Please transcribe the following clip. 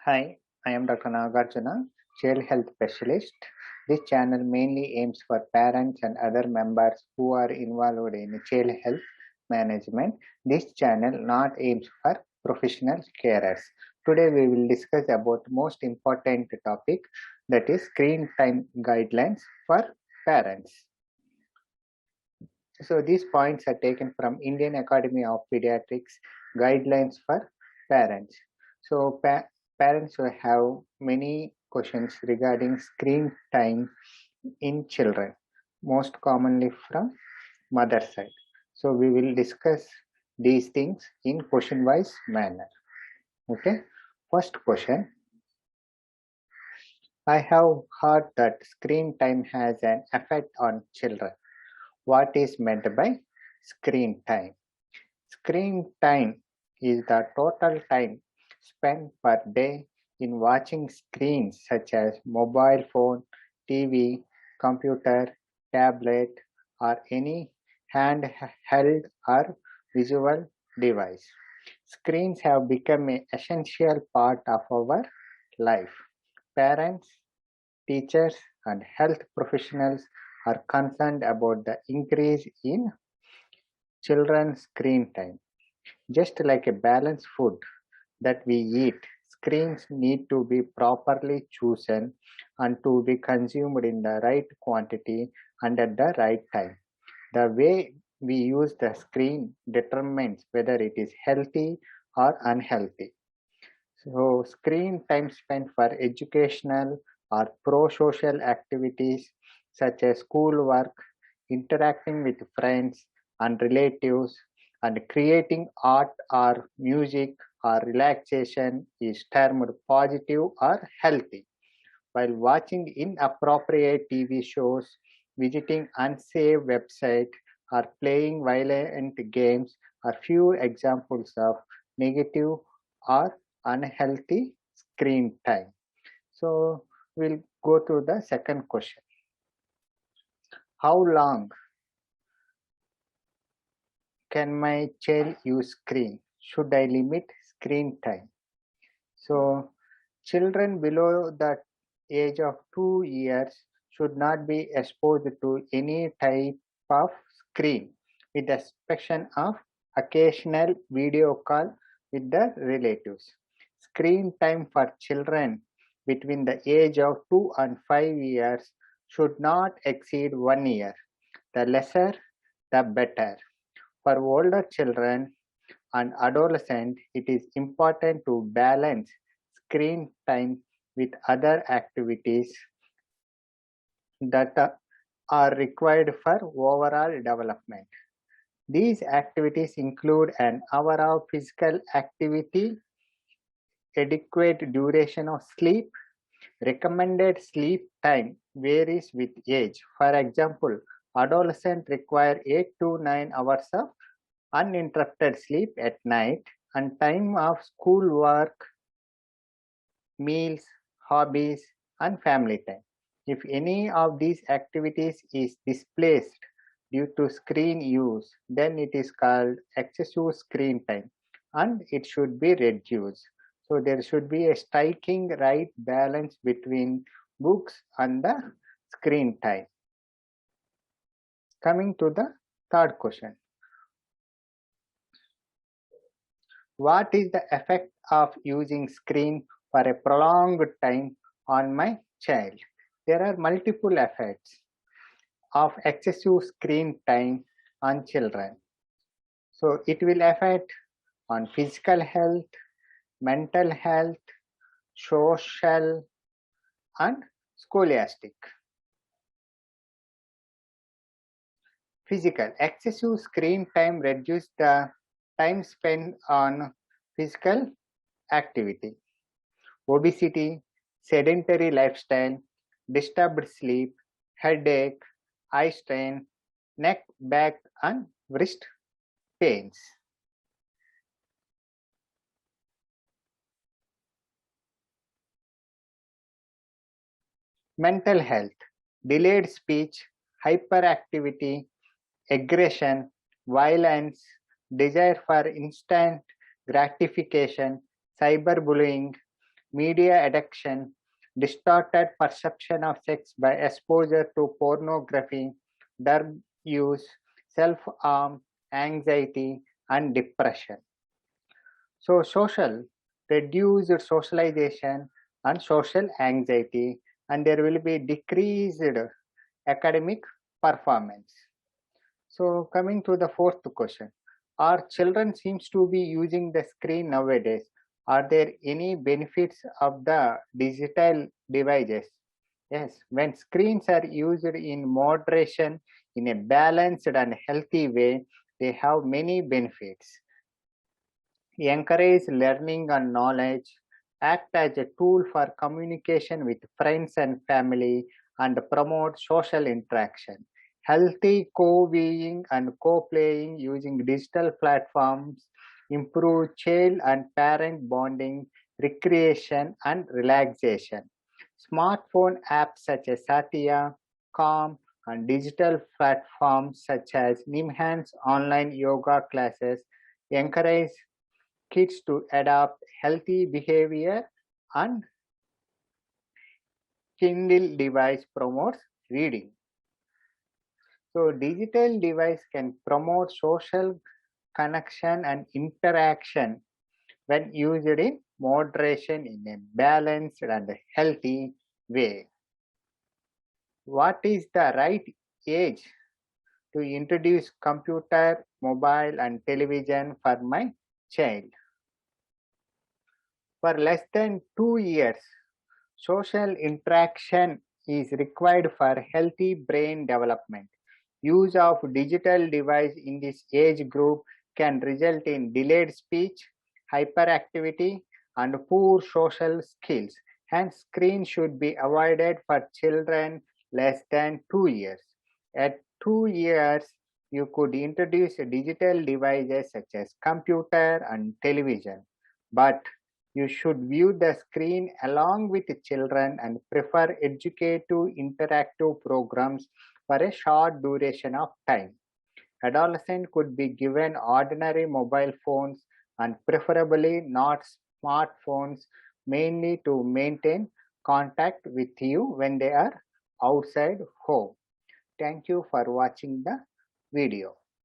Hi, I am Dr. Nagarjuna, Child Health Specialist. This channel mainly aims for parents and other members who are involved in child health management. This channel not aims for professional carers. Today we will discuss about most important topic, that is screen time guidelines for parents. So these points are taken from Indian Academy of Pediatrics guidelines for parents. So parents will have many questions regarding screen time in children, most commonly from mother side. So we will discuss these things in question wise manner. Okay. First question. I have heard that screen time has an effect on children. What is meant by screen time? Screen time is the total time spent per day in watching screens such as mobile phone, TV, computer, tablet, or any handheld or visual device. Screens have become an essential part of our life. Parents, teachers, and health professionals are concerned about the increase in children's screen time. Just like a balanced food that we eat, screens need to be properly chosen and to be consumed in the right quantity and at the right time. The way we use the screen determines whether it is healthy or unhealthy. So, screen time spent for educational or pro-social activities such as schoolwork, interacting with friends and relatives, and creating art or music or relaxation is termed positive or healthy. While watching inappropriate TV shows, visiting unsafe websites, or playing violent games are few examples of negative or unhealthy screen time. So we'll go to the second question. How long can my child use screen? Should I limit screen time? So children below the age of 2 years should not be exposed to any type of screen, with the exception of occasional video call with the relatives. Screen time for children between the age of 2 and 5 years should not exceed 1 year. The lesser, the better. For older children and adolescents, it is important to balance screen time with other activities that are required for overall development. These activities include an hour of physical activity, adequate duration of sleep. Recommended sleep time varies with age. For example, adolescents require 8 to 9 hours of uninterrupted sleep at night, and time of school work, meals, hobbies, and family time. If any of these activities is displaced due to screen use, then it is called excessive screen time and it should be reduced. So there should be a striking right balance between books and the screen time. Coming to the third question. What is the effect of using screen for a prolonged time on my child? There are multiple effects of excessive screen time on children. So it will affect on physical health, mental health, social, and scholastic. Physical. Excessive screen time reduces the time spent on physical activity. Obesity, sedentary lifestyle, disturbed sleep, headache, eye strain, neck, back, and wrist pains. Mental health, delayed speech, hyperactivity, aggression, violence, desire for instant gratification, cyberbullying, media addiction, distorted perception of sex by exposure to pornography, drug use, self-harm, anxiety, and depression. So, reduced socialization and social anxiety, and there will be decreased academic performance. So, coming to the fourth question, our children seems to be using the screen nowadays. Are there any benefits of the digital devices? Yes, when screens are used in moderation, in a balanced and healthy way, they have many benefits. Encourage learning and knowledge, act as a tool for communication with friends and family, and promote social interaction. Healthy co-being and co-playing using digital platforms improve child and parent bonding, recreation, and relaxation. Smartphone apps such as Satya, Calm, and digital platforms such as Nimhan's online yoga classes encourage kids to adopt healthy behavior, and Kindle device promotes reading. So digital device can promote social connection and interaction when used in moderation in a balanced and healthy way. What is the right age to introduce computer, mobile, and television for my child? For less than 2 years, social interaction is required for healthy brain development. Use of digital device in this age group can result in delayed speech, hyperactivity, and poor social skills. Hence, screen should be avoided for children less than 2 years. At 2 years, you could introduce digital devices such as computer and television, but you should view the screen along with children and prefer educative interactive programs for a short duration of time. Adolescents could be given ordinary mobile phones and preferably not smartphones, mainly to maintain contact with you when they are outside home. Thank you for watching the video.